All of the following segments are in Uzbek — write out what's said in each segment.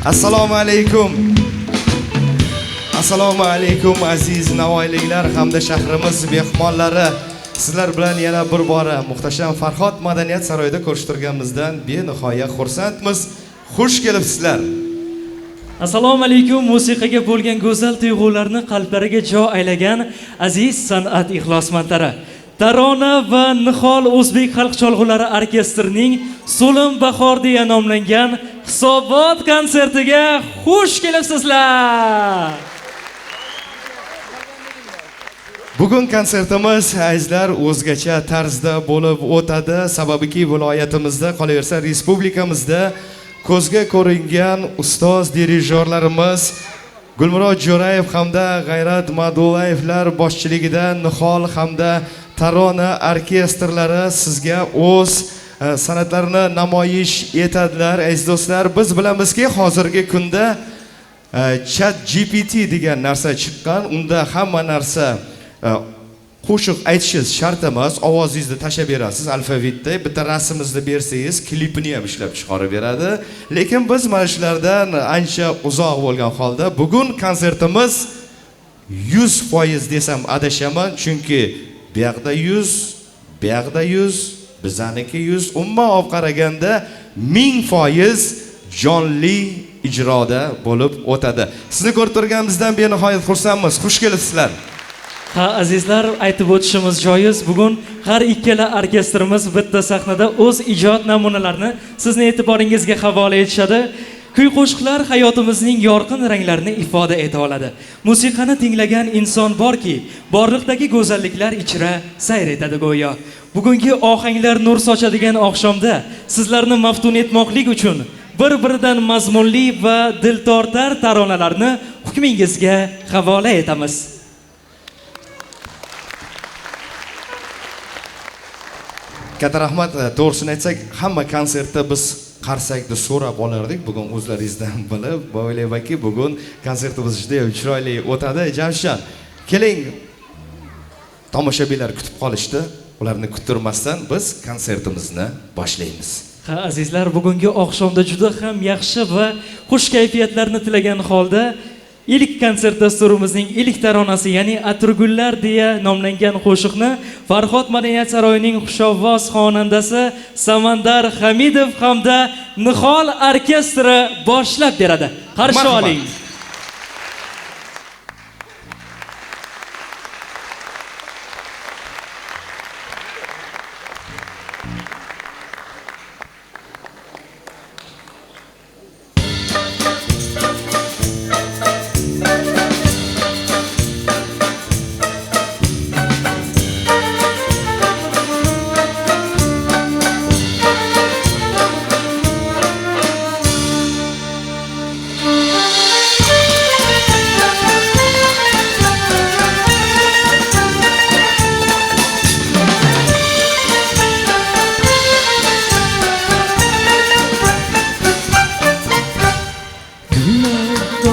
Assalomu alaykum. Assalomu alaykum aziz navoiyliklar hamda shahrimiz mehmonlari. Sizlar bilan yana bir bora muhtasham Farhod madaniyat saroyida ko'rishtirganimizdan benihoya xursandmiz. Xush kelibsizlar. Assalomu alaykum. Musiqaga bo'lgan go'zal tuyg'ularni qalblariga jo aylagan aziz san'at ixlosmandlari. Tarona va Nihol O'zbek xalq cholg'ulari orkestrining So'lim bahor deya nomlangan hisobot konsertiga xush kelibsizlar. Bugun konsertimiz azizlar o'zgacha tarzda bo'lib o'tadi. Sababiki viloyatimizda, qolaversa respublikamizda ko'zga ko'ringan ustoz dirijorlarimiz Gulmurod Jo'rayev hamda G'ayrat Madulayevlar boshchiligida Nihol hamda Tarona orkestrlari sizga o'z san'atlarini namoyish etadilar. Aziz do'stlar, biz bilamizki, hozirgi kunda Chat GPT degan narsa chiqqan. Unda hamma narsa qo'shiq aytishingiz shart emas, ovozingizni tashlab berasiz alfavitda, bitta rasmingizni bersangiz, klipini ham ishlab chiqarib beradi. Lekin biz mana shulardan ancha uzoq bo'lgan holda bugun konsertimiz 100% desam adashaman, chunki bu yoqda 100, bu yoqda 100, bizaniki 100, umuman olib qaraganda 1000% jonli ijroda bo'lib o'tadi. Sizni ko'rib turganimizdan benihoyat xursandmiz. Xush kelibsizlar. Ha azizlar, aytib o'tishimiz joiz, bugun har ikkala orkestrimiz bitta sahnada o'z ijod namunalarini sizni e'tiboringizga havola etishadi. Kuy-qo'shiqlar hayotimizning yorqin ranglarini ifoda eta oladi. Musiqani tinglagan inson borki, borliqdagi go'zalliklar ichra sayr etadi go'yo. Bugungi ohanglar nur sochadigan oqshomda sizlarni maftun etmoqlik uchun bir-biridan mazmunli va diltortar taronalarni hukmingizga havola etamiz. Katta rahmat. To'g'risini aytsak, hamma konsertda biz qarsakni so'rab olardik. Bugun o'zlaringizdan bilib, o'ylaymanki, bugun konsertimiz juda ham chiroyli o'tadi. Jamshid, keling. Tomoshabinlar kutib qolishdi. Ularni kuttirmasdan biz konsertimizni boshlaymiz. Ha azizlar, bugungi oqshomda juda ham yaxshi va xush kayfiyatlarni tilagan holda ilk konsert dasturimizning ilk taronasi, ya'ni Atirgullar deya nomlangan qo'shiqni Farhod madaniyat saroyining xushovoz xonandasi Samandar Hamidov hamda Nihol orkestri boshlab beradi. Qarshi oling.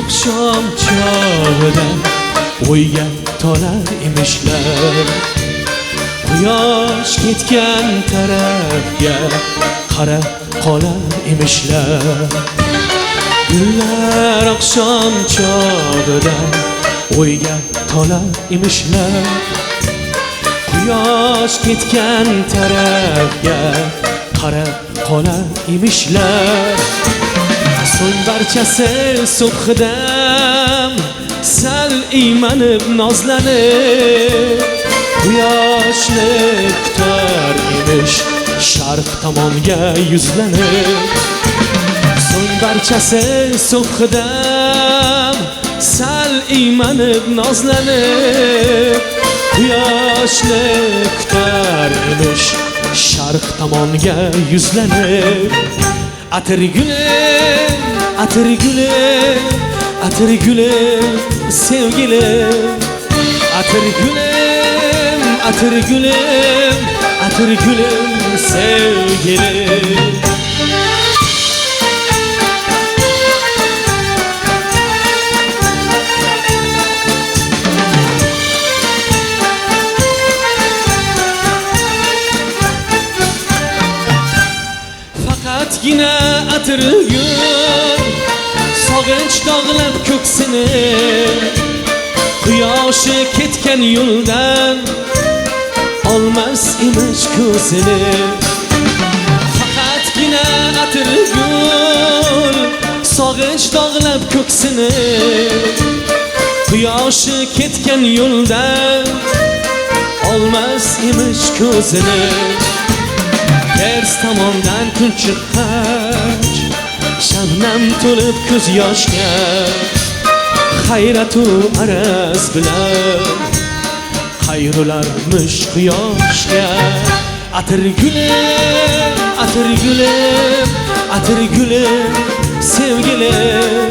Akşam çağında o'yga tolar emishlar, quyosh ketgan tarafga qarab qolar emishlar. Gullar oqshom chog'ida o'yga tolar emishlar, quyosh ketgan tarafga qarab qolar emishlar. So'ng barchasi subhidam sal iymanib nozlanib, quyoshni kutar emish sharq tomonga yuzlanib. So'ng barchasi subhidam sal iymanib nozlanib, quyoshni kutar emish sharq tomonga yuzlanib. Atirgulim, atirgulim, atirgulim sevgilim. Atirgulim, atirgulim, atirgulim sevgilim. Yine atirgul sog'inch dog'lab ko'ksini quyoshi ketgan yo'ldan olmas emish ko'zini faqatgina atirgul sog'inch dog'lab ko'ksini quyoshi ketgan yo'ldan olmas emish ko'zini ters tomondan kun chiqqach shabnam to'lib ko'z yoshga hayratu araz bilan qayrularmish quyoshga atirgulim atirgulim atirgulim sevgilim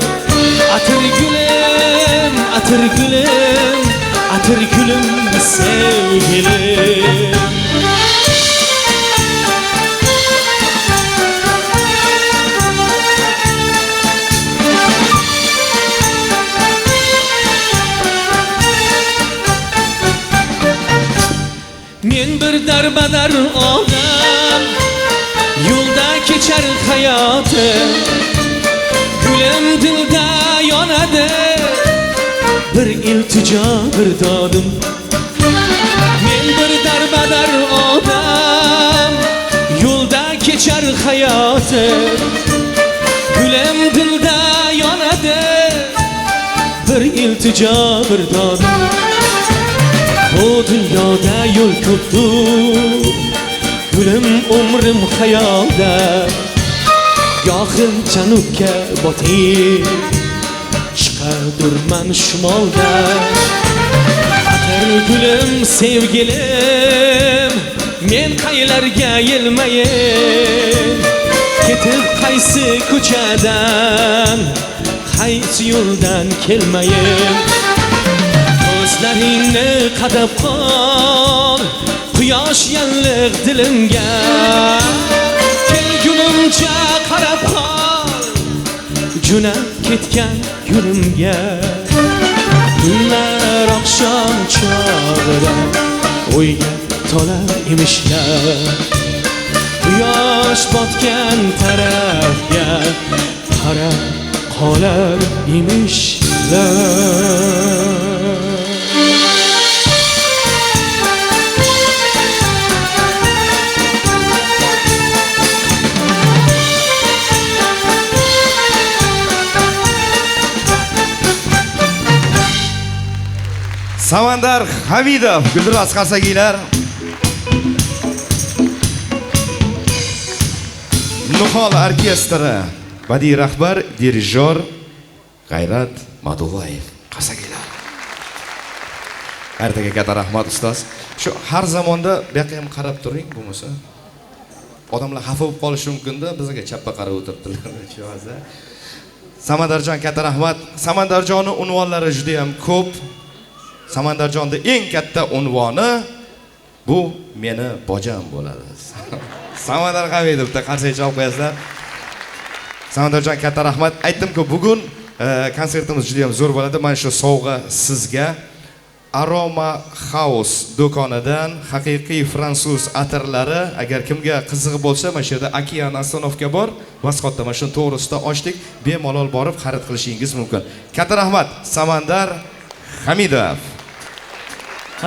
atirgulim atirgulim atirgulim sevgilim men bir darbadar odam yo'lda kechar hayotim gulim dilda yonadi bir iltijo bir dodim men bir darbadar odam yo'lda kechar hayotim gulim dilda yonadi bir iltijo bir dodim bu dunyoda yo'l ko'pdir gulim umrim xayolda gohim janubga botib chiqadurman shimolda atirgulim sevgilim men qaylarga yelmayin ketib qaysi ko'chadan qaysi yo'ldan kelmayin ko'zlaringni qadab qol quyosh yalliq dilimga kelgunimcha qarab qol jo'nab ketgan yo'limga kunlar oqshom chog'ida o'yga tolar emishlar quyosh botgan tarafga qarab qolar emishlar Samandar Hamidov, Gulduros Qarsakiylar. Nuhol orkestri badiiy rahbar, dirijor G'ayrat Madullayev Qarsakiylar. Ertaga katta rahmat ustoz. Shu har zamonda bu yoqqa ham qarab turing, bo'lmasa odamlar xafa bo'lib qolishi mumkin-da, bizga chappa qarab o'tiribdilar shu hozir. Samandarjon katta rahmat. Samandarjonning unvonlari juda ham ko'p. Samandarjonning eng katta unvoni bu meni bojam bo'ladi. Samandar Hamidovda qarsak chalib qo'yasizlar. Samandarjon katta rahmat. Aytdim-ku, bugun konsertimiz juda ham zo'r bo'ladi. Mana shu sovg'a sizga Aroma House do'konidan haqiqiy fransuz atirlari. Agar kimga qiziq bo'lsa, mana shu yerda Okean Astanovka bor. Masqotda mana shu to'g'risida ochdik. Bemalol borib xarid qilishingiz mumkin. Katta rahmat Samandar Hamidov.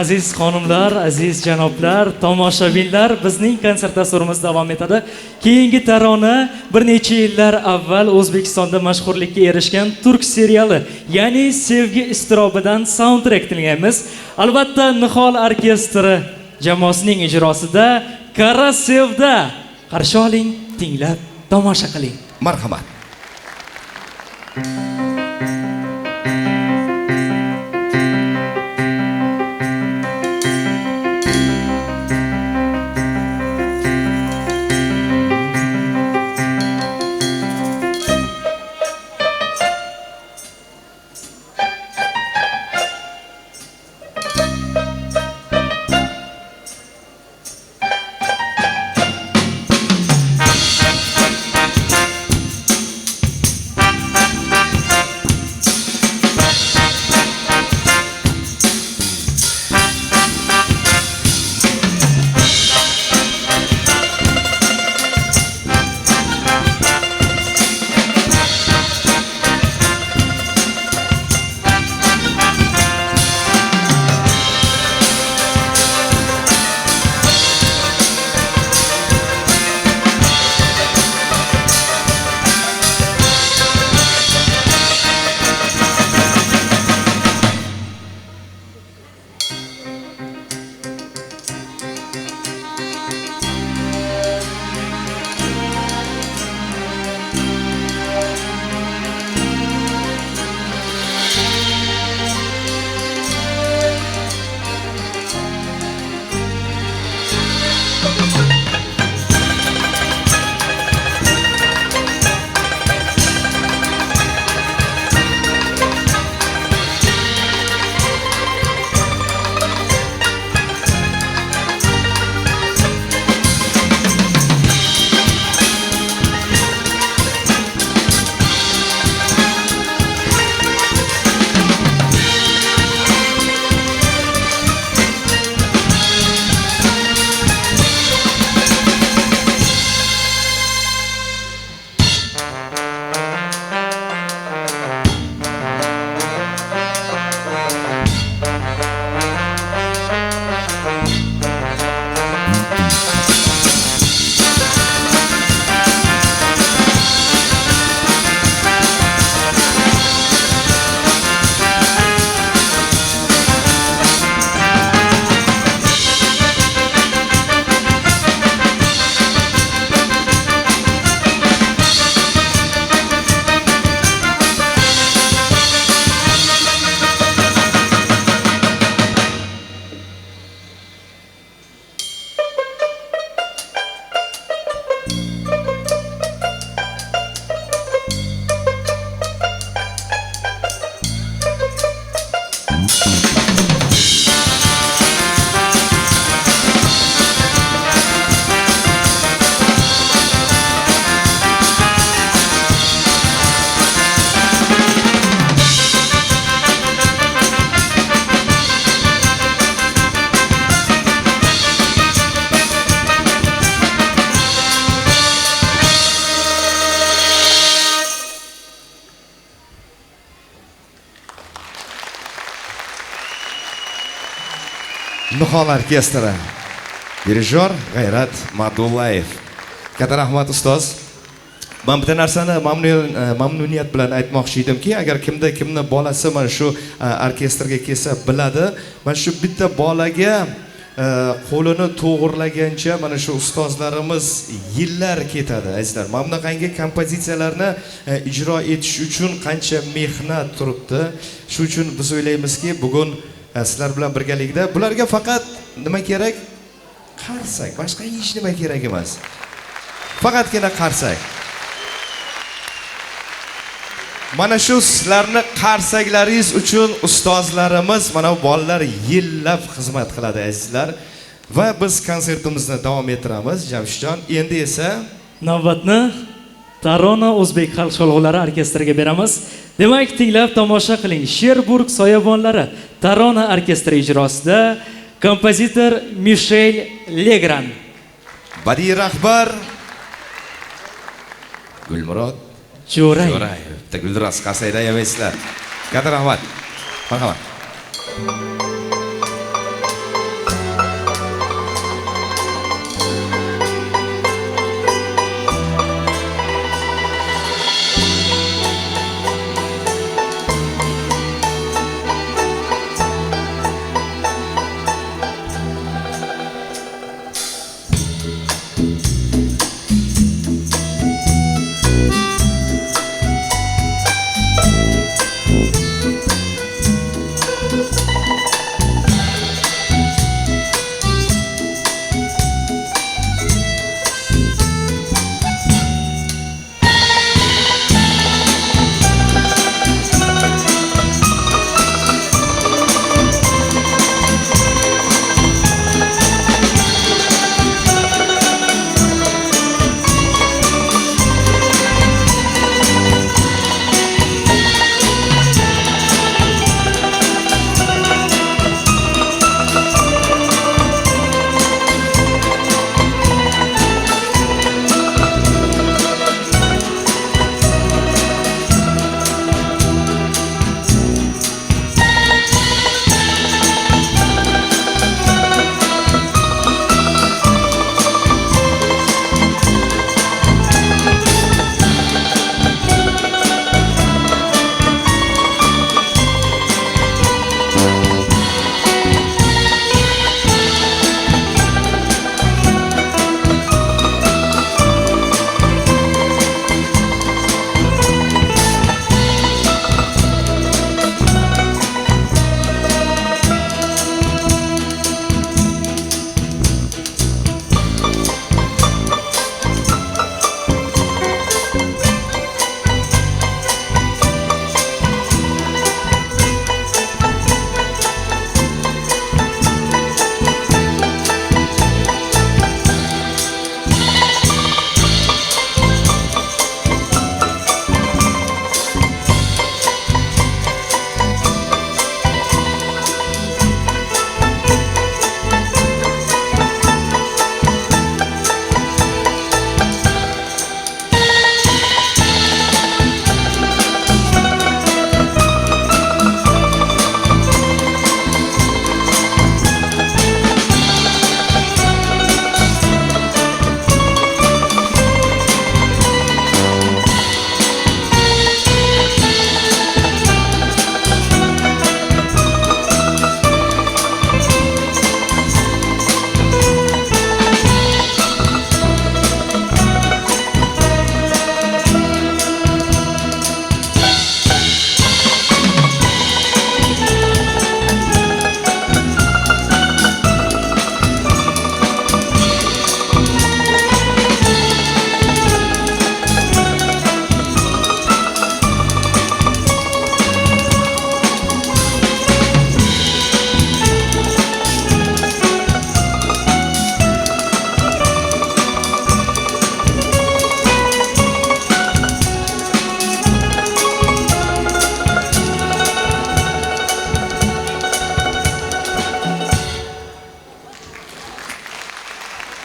Aziz xonimlar, aziz janoblar, tomoshabinlar, bizning konsert dasturimiz davom etadi. Keyingi tarona bir necha yillar avval O'zbekistonda mashhurlikka erishgan turk seriali, ya'ni Sevgi iztirobidan soundtrack tinglaymiz. Albatta, Nihol orkestri jamoasining ijrosida Qara Sevda. Qarshi oling, tinglab, tomosha qiling. Marhamat. Nihol orkestri. Dirijor G'ayrat Madullayev. Katta rahmat ustoz. Men bitta narsani mamnuniyat bilan aytmoqchi edimki, agar kimni bolasi mana shu orkestrga kelsa biladi, mana shu bitta bolaga qo'lini to'g'irlagancha mana shu ustozlarimiz yillar ketadi, azizlar. Mana bunaqangi kompozitsiyalarni ijro etish uchun qancha mehnat turibdi. Shu uchun biz o'ylaymizki, bugun sizlar bilan birgalikda bularga faqat nima kerak? Qarsak, boshqa hech nima kerak emas. Faqatgina qarsak. Mana shu sizlarni qarsaklaringiz uchun ustozlarimiz, mana bu bolalar yillab xizmat qiladi azizlar. Va biz konsertimizni davom ettiramiz, Jamshidjon. Endi esa navbatni Tarona O'zbek xalq sholg'ulari orkestriga beramiz. Demak, tinglab tomosha qiling. Sherburg soyabonlari Tarona orkestri ijrosida kompozitor Mishel Legran. badiiy rahbar Gulmurod Jo'rayev. Bitta guldiroz qasayda yemaysizlar. Katta rahmat. Marhamat.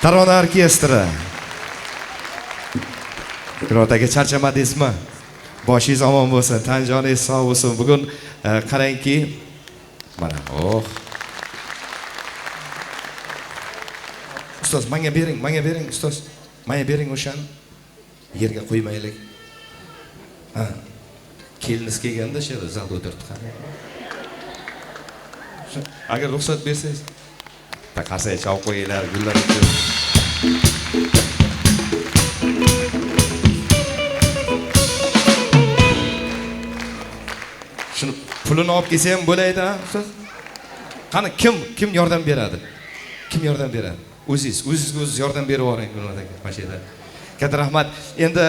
Tarona orkestri. Birotaga charchamadingizmi? Boshingiz omon bo'lsin, tan joningiz sog' bo'lsin. Bugun qarangki, mana Ustoz, menga bering ustoz. Menga bering o'shani. Yerga qo'ymaylik. Ha. Keliniz kelganda shu zalda o'tirdi qani. Agar ruxsat bersangiz, taqasiga chov qo'yinglar, gullar uchun. Shuni pulini olib kelsa ham bo'laydi, ha, ustoz? Qani kim yordam beradi? Kim yordam beradi? O'zingiz yordam berib yuboring bularga, mashina. Katta rahmat. Endi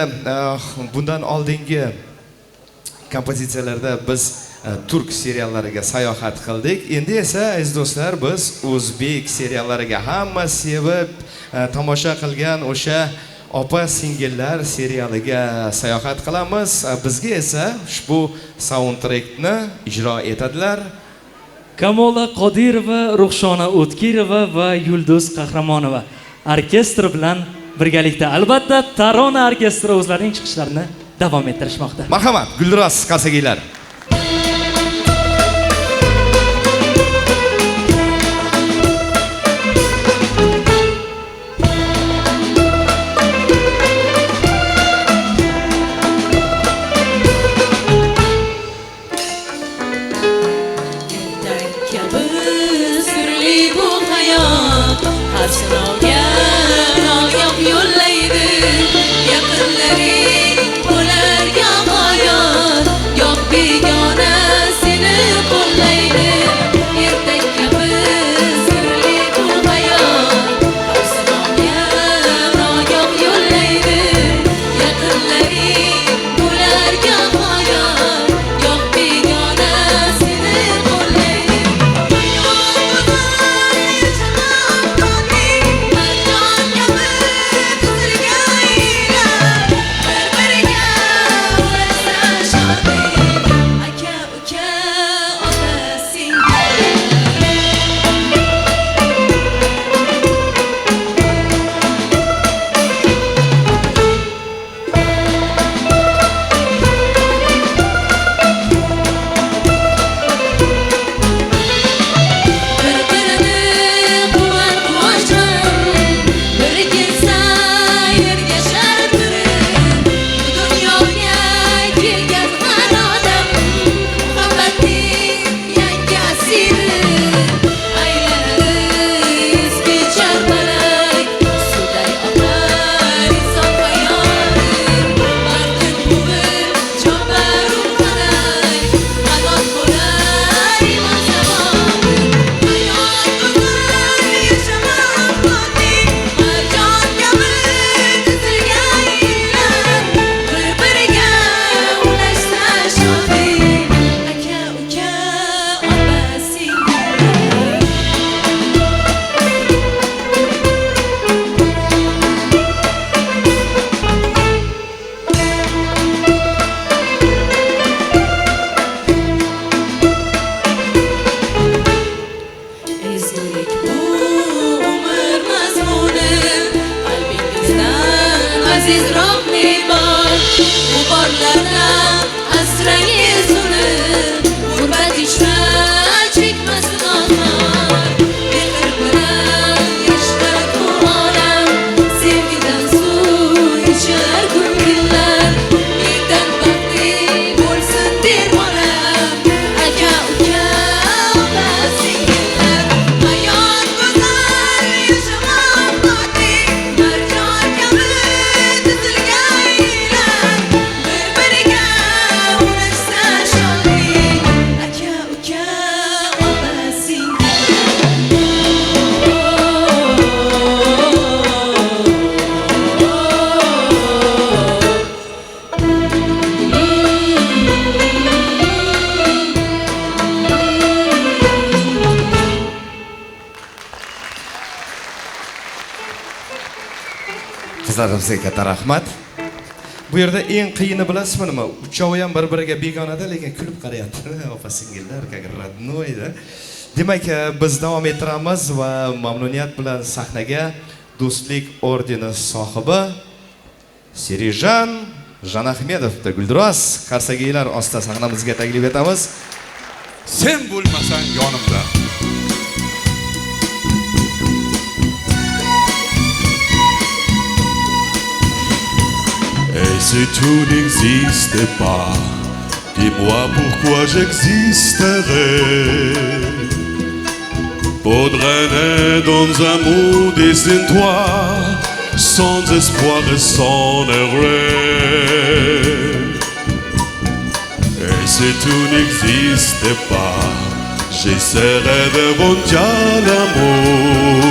bundan oldingi kompozitsiyalarda biz turk seriallariga sayohat qildik. Endi esa aziz do'stlar, biz o'zbek seriallariga hamma sevib tomosha qilgan o'sha opa singillar serialiga sayohat qilamiz. Bizga esa ushbu soundtrackni ijro etadilar Kamola Qodirova, Ruxshona O'tkirova va Yulduz Qahramonova orkestr bilan birgalikda. Albatta, Tarona orkestri o'zlarining chiqishlarini davom ettirishmoqda. Marhamat, Guldiroz Qarsagiylar. Qizlarimizga katta rahmat. Bu yerda eng qiyini bilasizmi nima? Uchovi ham bir-biriga begonada, lekin kulib qarayapti. Opa singillar, как родной-da. Demak, biz davom ettiramiz va mamnuniyat bilan sahnaga Do'stlik ordeni sohibi Serijan Janahmedovni Guldiroz Qarsagiylar ostida sahnamizga taklif etamiz. Sen bo'lmasang yonimda. si tout n'existait pas, dis-moi pourquoi j'existerais. Pour drainer dans un monde et sans toi, sans espoir et sans erreur. Et si tout n'existait pas, j'essaierais de bondir l'amour.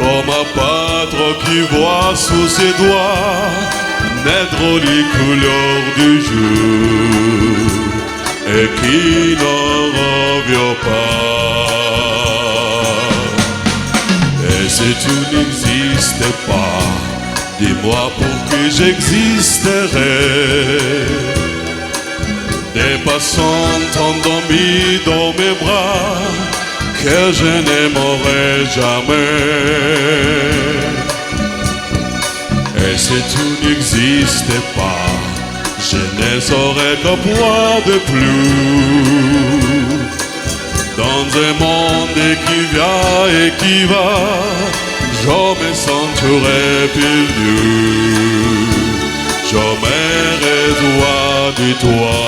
Comme un pâtre qui voit sous ses doigts naître les couleurs du jour et qui n'en revient pas. Et si tout n'existait pas, dis-moi pour qui j'existerais. Des passants endormis dans mes bras que je n'aimerai jamais. Et si tout n'existait pas, je ne saurais que voir de plus. Dans un monde qui vient et qui va, je me sentirai perdu. Je me résois de toi.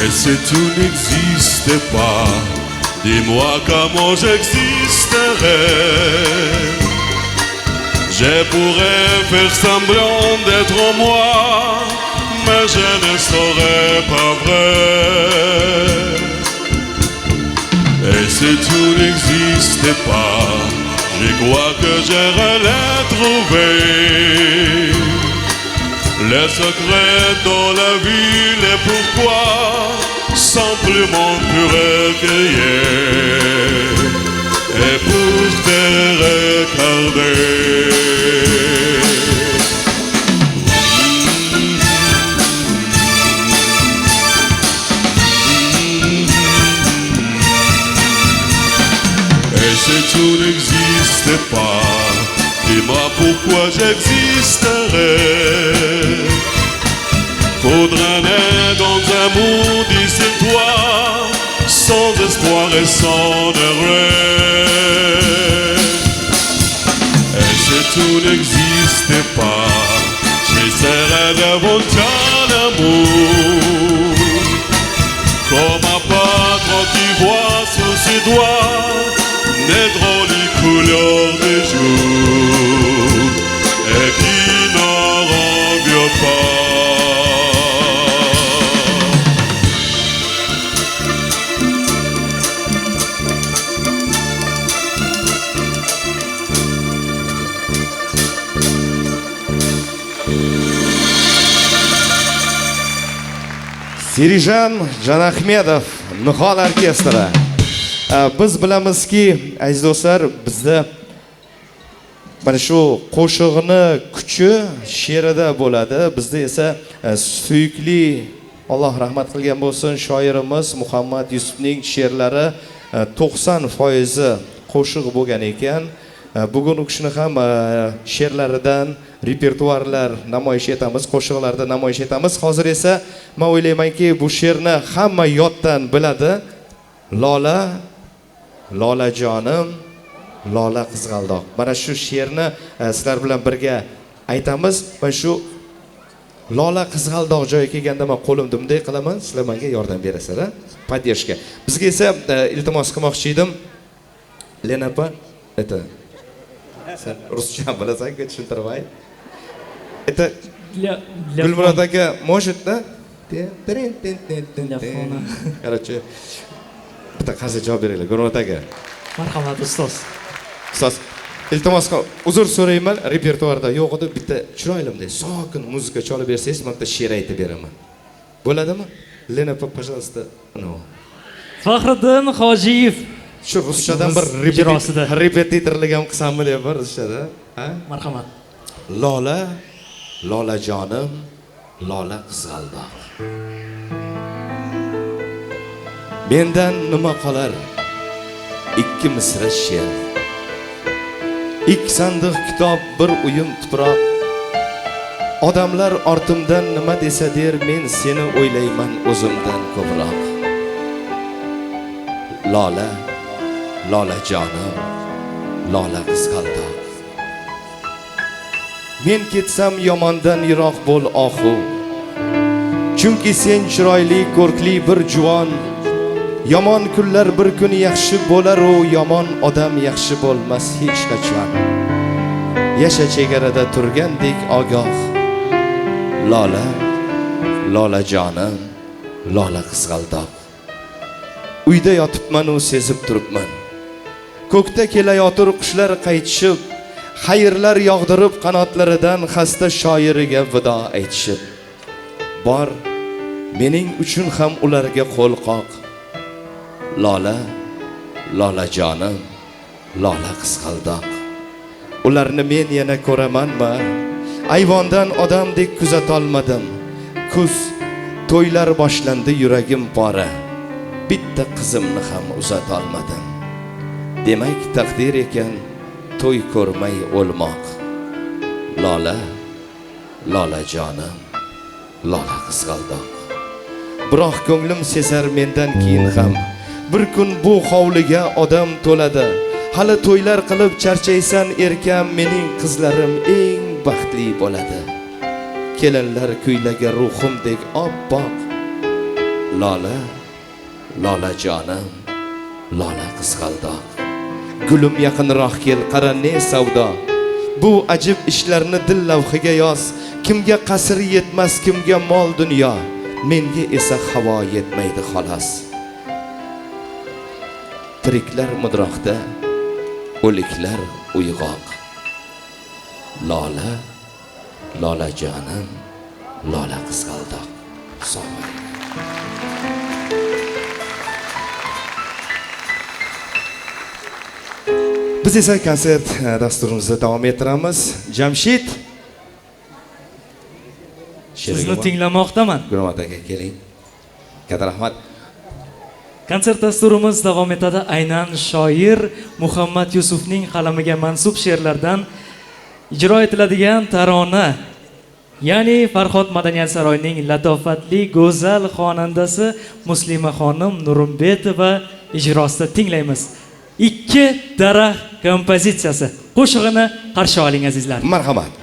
Et si tout n'existait pas, dis-moi comment j'existerais. Je pourrais faire semblant d'être moi, mais je ne serais pas vrai. Et si tout n'existait pas, je crois que j'irais les trouver. Les secrets dans la vie, les pourquoi, simplement pour recueillir et pour te regarder. Et si tout n'existait pas, dis-moi pourquoi j'existerais. Faudrait naître dans un monde sans toi, sans espoir et sans erreur. Et si tout n'existait pas, j'essaierais d'inventer l'amour. Comme un pâtre qui voit sous ses doigts naître les couleurs des jours et qui n'en revient pas. Sirijan Janahmedov Nihol orkestri. Biz bilamizki, aziz do'stlar, bizda mana shu qo'shiqni kuchi she'rida bo'ladi. Bizda esa suyukli Alloh rahmat qilgan bo'lsin shoirimiz Muhammad Yusufning she'rlari 90% qo'shiq bo'lgan ekan. Bugun u kishini ham she'rlaridan repertuarlar namoyish etamiz, qo'shiqlarda namoyish etamiz. Hozir esa men o'ylaymanki, bu she'rni hamma yoddan biladi. Lola, Lolajonim, Lola qizg'aldoq. Mana shu she'rni sizlar bilan birga aytamiz va shu Lola qizg'aldoq joyiga kelganda men qo'limni bunday qilaman, sizlar menga yordam berasizlar, podдержка. Bizga esa iltimos qilmoqchi edim. Lena opa, sen ruscha bilasan-ku, tushuntirmay. Gulmurod aka, может, да? Короче, bitta qarshi javob beringlar, Gulmurod aka. Marhamat ustoz. Ustoz, iltimos uzr so'rayman, repertuarda yo'q edi, bitta chiroyli sokin muzika chalib bersangiz, men bitta she'r aytib beraman. Bo'ladimi? Lena opa, пожалуйста. Faxriddin Hojiyev. Shu ruschadan bir repetitorlik ham qilsammi deyapman ruschada. Ha? Marhamat. Lola, Lolajonim, Lola qizg'aldoq. Mendan nima qolar? Ikki misra she'r. ikki sandiq kitob, bir uyum tuproq. Odamlar ortimdan nima desa der, men seni o'ylayman o'zimdan ko'proq. Lola, Lola jonim, Lola qizg'aldoq. Men ketsam yomondan yiroq bo'l oxu. Chunki sen chiroyli, ko'rkli bir juvon. Yomon kunlar bir kun yaxshi bo'lar, u yomon odam yaxshi bo'lmas hech qachon. Yasha chegarada turgandek ogoh. Lola, Lola jonim, Lola qizg'aldoq. Uyda yotibman, u sezib turibman. Ko'kda kelayotir qushlar qaytishib, xayrlar yog'dirib qanotlaridan xasta shoiriga vido aytishib. Bor, mening uchun ham ularga qo'l qoq. Lola, Lola jonim, Lola qizg'aldoq. Ularni men yana ko'ramanmi? Ayvondan odamdek kuzatolmadim. Kuz, to'ylar boshlandi, yuragim pora. Bitta qizimni ham uzatolmadim. Demak taqdir ekan to'y ko'rmay o'lmoq. Lola, Lola jonim, Lola qizg'aldoq. Biroq ko'nglim sezar mendan keyin ham bir kun bu hovliga odam to'ladi. Hali to'ylar qilib charchaysan erkam, mening qizlarim eng baxtli bo'ladi. Kelinlar kuylaga ruhimdek oppoq. Lola, Lola jonim, Lola qizg'aldoq. Gulim yaqinroq kel, qara ne savdo. Bu ajib ishlarni dil lavhiga yoz. Kimga qasr yetmas, kimga mol dunyo. Menga esa havo yetmaydi xolos. Tiriklar mudroqda, o'liklar uyg'oq. Lola, Lola jonim, Lola qizg'aldoq. Sog'ay. Biz esa konsert dasturimizni davom ettiramiz. Jamshid Sizni tinglamoqdaman. Gunomat aka keling. Katta rahmat. Konsert dasturimiz davom etadi. Aynan shoir Muhammad Yusufning qalamiga mansub she'rlardan ijro etiladigan tarona, ya'ni Farhod Madaniyat saroyining latofatli go'zal xonandasi Muslimaxonim Nurimbetova ijrosida tinglaymiz. Ikki daraxt kompozitsiyasi. Qo'shig'ini qarshi oling azizlar. Marhamat.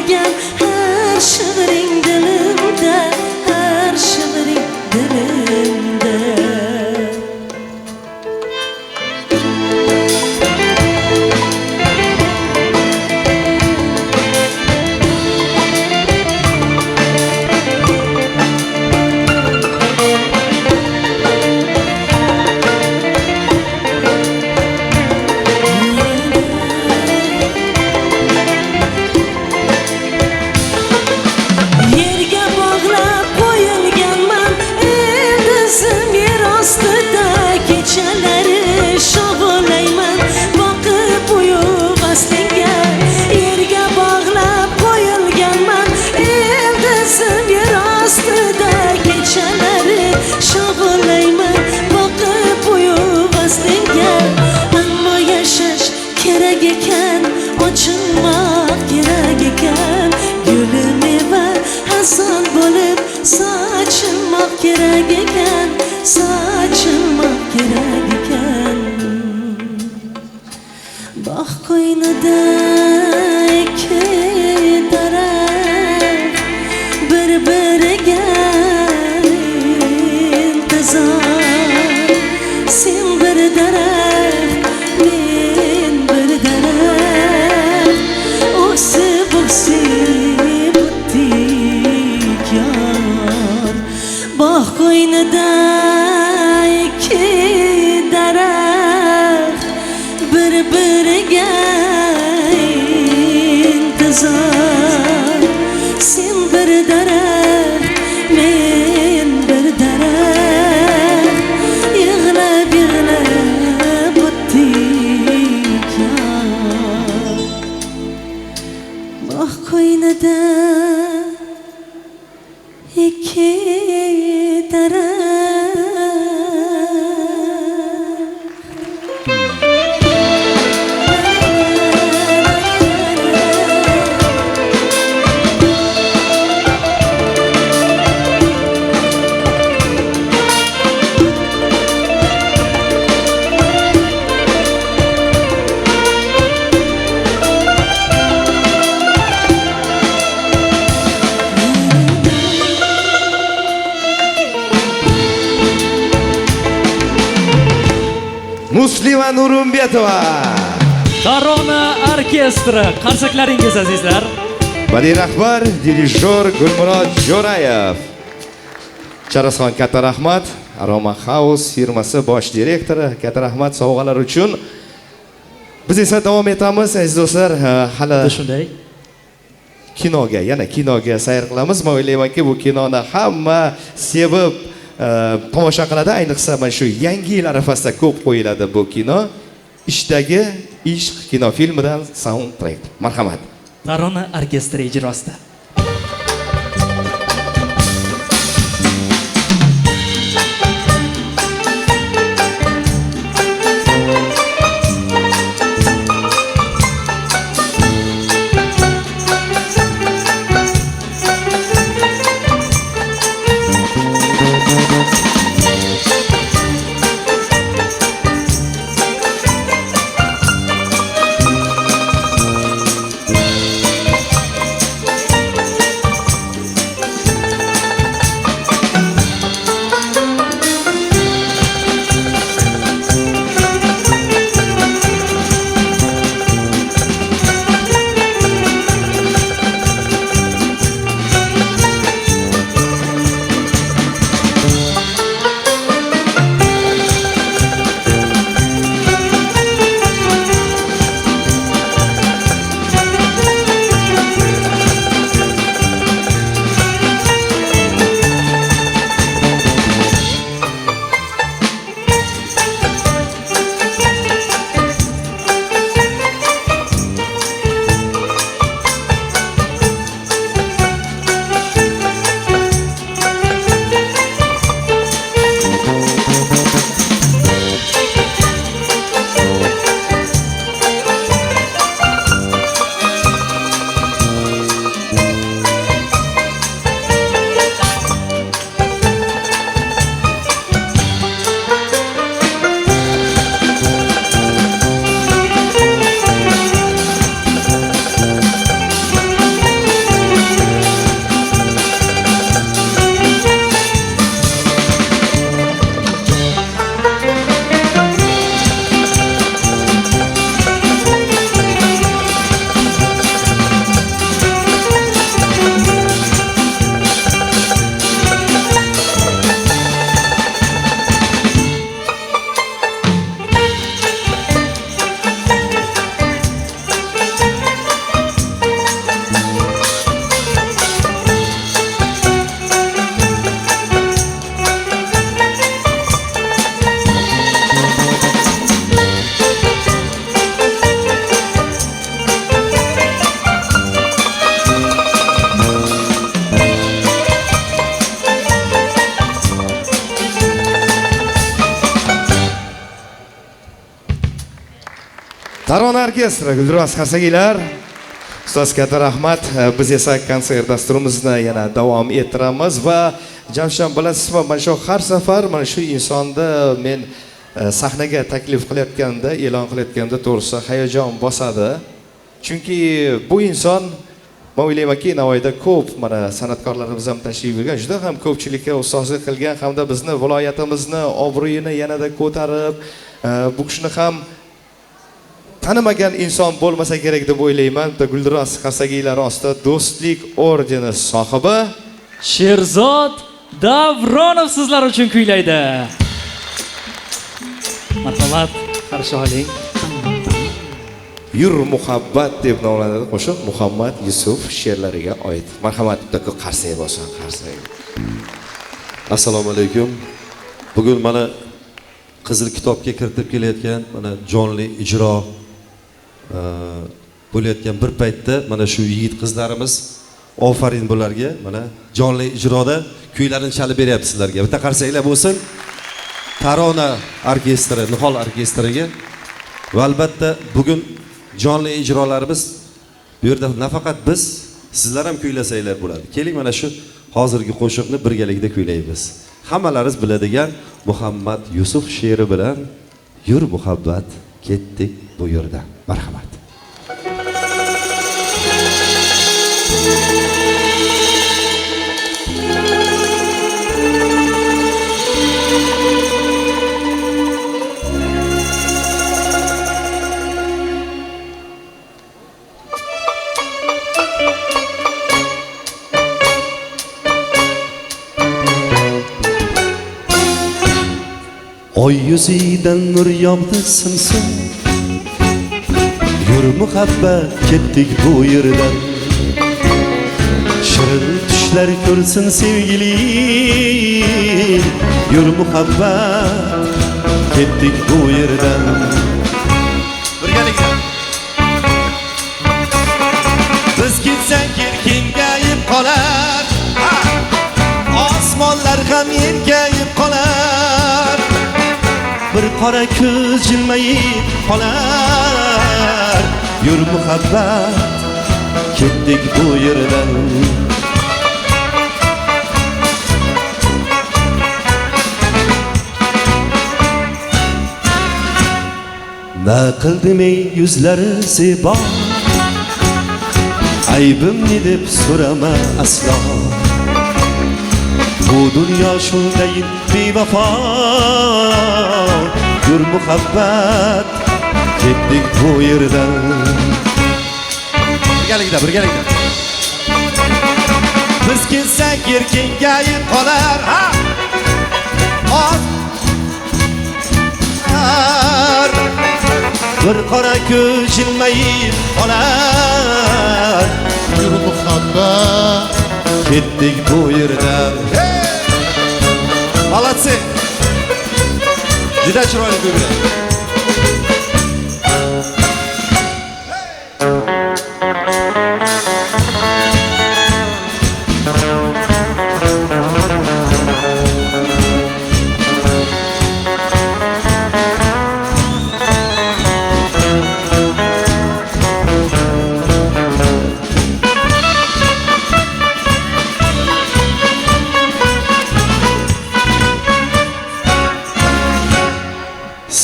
qolgan har shiviring dilimda, har shiviring dilimda. Yerga bog'lab qo'yilganman, ildizim yer ostida. Kechalari shovulayman, boqib uyub aslingga. Yerga bog'lab qo'yilganman, ildizim yer ostida. Kechalari shovulayman, boqib uyub aslingga. Ammo yashash kerak ekan, ochinmoq kerak ekan. Gulim eva hasan bo'lib sochilmoq kerak ekan, sochilmoq kerak ekan. Bog' qo'ynida ikki daraxt bir-biriga intizor. Sen bir daraxt, men bir daraxt. O'ksib o'tdik yor. Bog' qo'ynida ikki daraxt bir-biriga intizor. Sen bir daraxt, men bir daraxt. Yig'lab o'tdik yor. Bog' qo'ynida ikki daraxt. Muslima Nurimbetova, Tarona orkestri qarsaklaringiz azizlar. badiiy rahbar, dirijor Gulmurod Jo'rayev. Charasxon, katta rahmat. Aroma House firmasi bosh direktori, katta rahmat sovg'alar uchun. Biz esa davom etamiz aziz do'stlar. Hali Shunday. kinoga, yana kinoga sayr qilamiz. Men o'ylaymanki, bu kinoni hamma sevib tomosha qiladi. Ayniqsa mana shu yangi yil arafasida ko'p qo'yiladi bu kino. Ishdagi ishq kinofilmidan soundtrack. Marhamat. Tarona orkestri ijrosida. Tarona orkestri, Gulduros Xarsagiylar. Ustoz katta rahmat. Biz esa konsert dasturimizni yana davom ettiramiz va Jamshid bilasizmi, mana shu har safar mana shu insonni men sahnaga taklif qilayotganda, e'lon qilayotganda to'g'risi hayajon bosadi. Chunki bu inson men o'ylaymanki, Navoiyda ko'p mana san'atkorlarimiz ham tashrif buyurgan, juda ham ko'pchilikka ustozlik qilgan hamda bizni viloyatimizni obro'yini yanada ko'tarib, bu kishini ham tanimagan inson bo'lmasa kerak deb o'ylayman. Gulduros Xarsagiylar ostida do'stlik ordeni sohibi Sherzod Davronov sizlar uchun kuylaydi. Marhamat, qarshi oling. Yur muhabbat deb nomlanadi qo'shiq Muhammad Yusuf she'rlariga oid. Marhamat, bitta qarsak bo'lsin, qarsak. Assalomu alaykum. Bugun mana Qizil kitobga kiritib kelayotgan mana jonli ijro bo'layotgan bir paytda mana shu yigit qizlarimiz ofarin bularga mana jonli ijroda kuylarini chalib beryapti sizlarga. Bitta qarsaklar bo'lsin. Tarona orkestri, Nihol orkestriga va albatta bugun jonli ijrolarimiz bu yerda nafaqat biz, sizlar ham kuylasanglar bo'ladi. Keling mana shu hozirgi qo'shiqni birgalikda kuylaymiz. Hammalaringiz biladigan Muhammad Yusuf she'ri bilan Yur muhabbat ketdik bu yerdan. Marhamat. Oy yuzidan nur yog'di simsim, yur muhabbat ketdik bu yerdan. Shirin tushlar ko'rsin sevgilim, yur muhabbat ketdik bu yerdan. Birgalikda biz ketsak yer kengayib qolar, osmonlar ham engayib qolar. Bir qora ko'z jilmayib qolar, yur muhabbat ketdik bu yerdan. Na qildim ey yuzlari zebo, aybimni deb so'rama aslo. Bu dunyo shunday bevafo, yur muhabbat ketdik bu yerdan. Birgalikda biz ketsak yer kengayib qolar, bir qora ko'z jilmayib qolar, yur muhabbat ketdik bu yerdan. Молодцы! Juda chiroyli kuylar.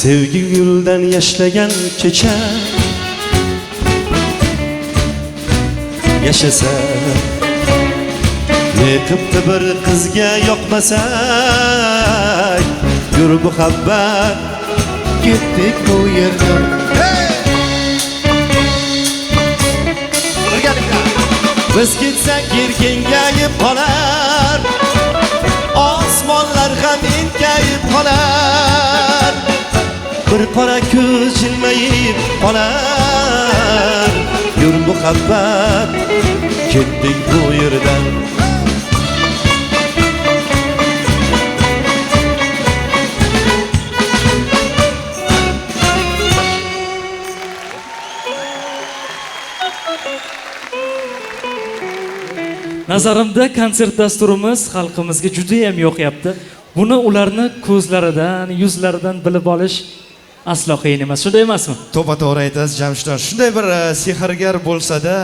Sevgi guldan yashlagan kecha yashasa, ne qilibdi bir qizga yoqmasak, yur muhabbat ketdik bu yerdan. Birgalikda biz ketsak yer kengayib qolar, osmonlar ham engayib qolar. Bir qora ko'z jilmayib qolar, yur muhabbat ketdik bu yerdan. Nazarimda konsert dasturimiz xalqimizga juda ham yoqyapti. Buni ularni ko'zlaridan, yuzlaridan bilib olish aslo qiyin emas, shunday emasmi? To'g'ri to'g'ri aytasiz Jamshidjon. Shunday bir sehrgar bo'lsa-da,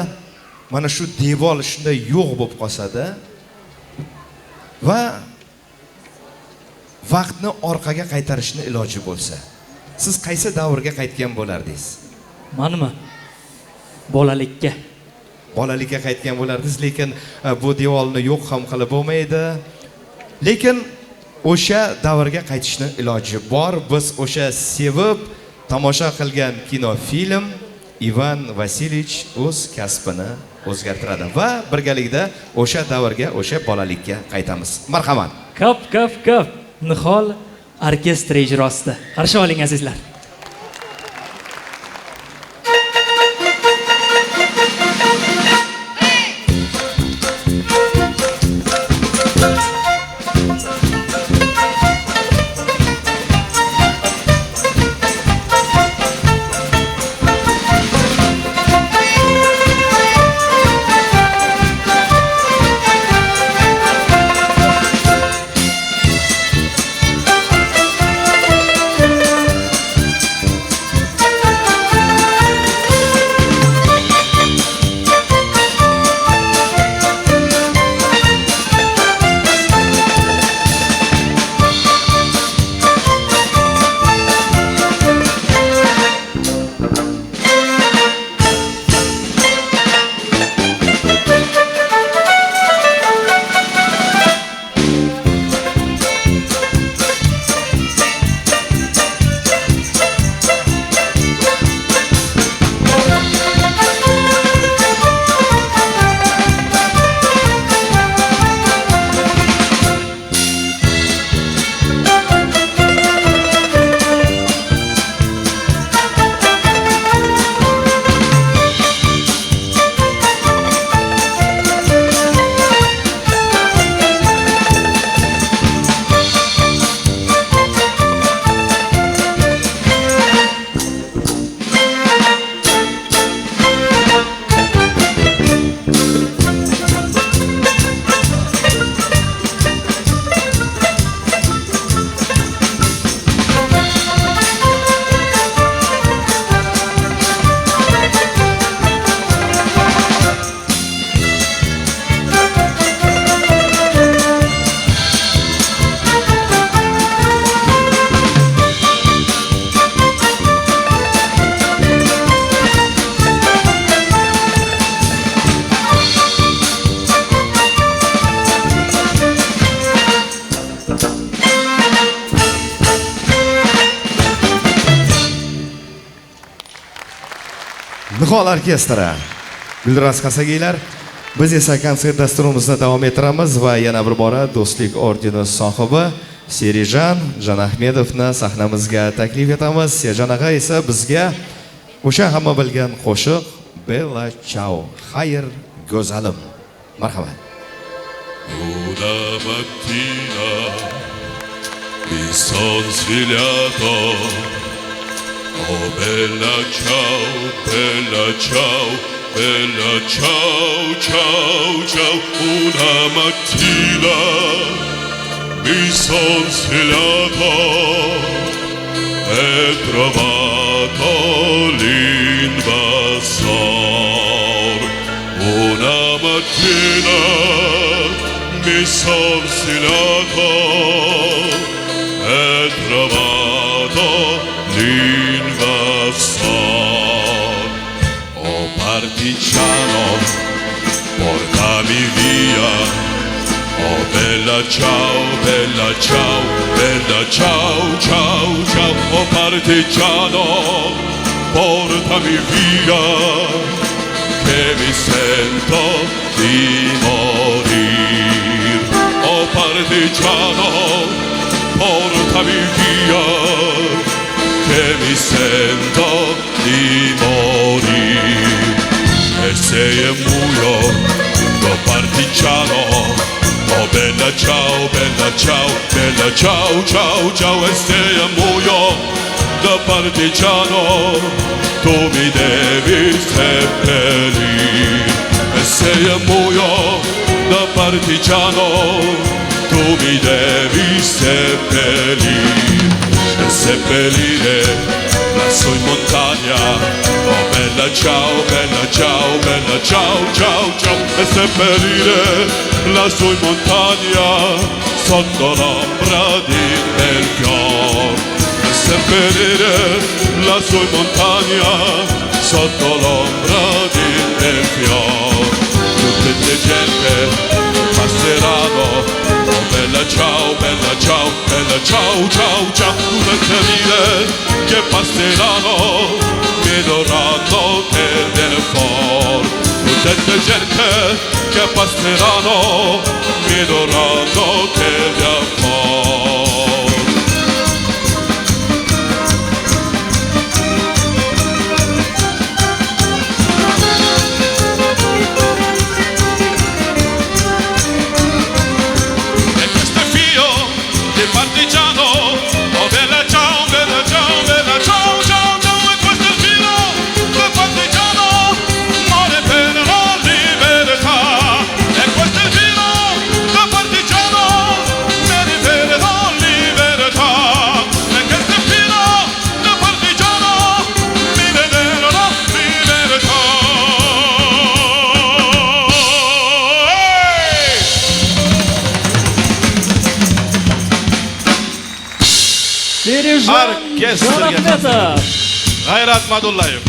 mana shu devor shunday yo'q bo'lib qolsa-da va vaqtni orqaga qaytarishni iloji bo'lsa, siz qaysi davrga qaytgan bo'lardingiz? Manmi? Bolalikka. Bolalikka qaytgan bo'lardingiz, lekin bu devorni yo'q ham qilib bo'lmaydi. Lekin o'sha davrga qaytishni iloji bor. Biz o'sha sevib tomosha qilgan kino film Ivan Vasilyevich o'z kasbini o'zgartiradi va birgalikda o'sha davrga, o'sha bolalikka qaytamiz. Marhamat. Kap. Nihol orkestri ijrosida. Qarshi oling azizlar. Nihol orkestri. Guldiroz Qasagiylar. Biz esa konsert dasturimizni davom ettiramiz va yana bir bora Do'stlik ordeni sohibi Serijan Janahmedovni sahnamizga taklif etamiz. Serijan aka esa bizga o'sha hamma bilgan qo'shiq Bella Ciao, xayr go'zalim. Marhamat. Una mattina mi son svegliato. Oh bella ciao, bella ciao, bella ciao, ciao, ciao. Una mattina mi son svegliato e trovato l'invasor. Una mattina mi son svegliato e trovato l'invasor. Oh partigiano, portami via. Oh bella ciao, bella ciao, bella ciao, ciao, ciao. Oh partigiano, portami via, che mi sento di morir. Oh partigiano, portami via, che mi sento di morir. E se io muoio, oh partigiano, oh bella ciao, bella ciao, bella ciao, ciao, ciao. E se io muoio da partigiano, tu mi devi seppellire. E se io muoio da partigiano, tu mi devi seppellire. E e seppellire lassù in montagna. Oh bella ciao, bella ciao, bella ciao, ciao, ciao, e seppellire lassù in montagna sotto l'ombra di Melchior. E seppellire lassù in montagna sotto l'ombra di Melchior. Tutte le gente passeranno. Oh bella ciao, bella ciao, bella ciao, ciao, ciao. Tutte le che passeranno mi dovranno tenere forte. Tutte le gente che passeranno mi dovranno tenere forte. Partigiano, oh bella ciao, bella ciao, bella ciao, ciao, ciao, e questo è il filo del partigiano, muore per la libertà. E questo è il filo del partigiano, muore per la libertà. E questo è il filo del partigiano, muore per la libertà. Serjon Orkestrga Jonahmetov. G'ayrat Madullayev.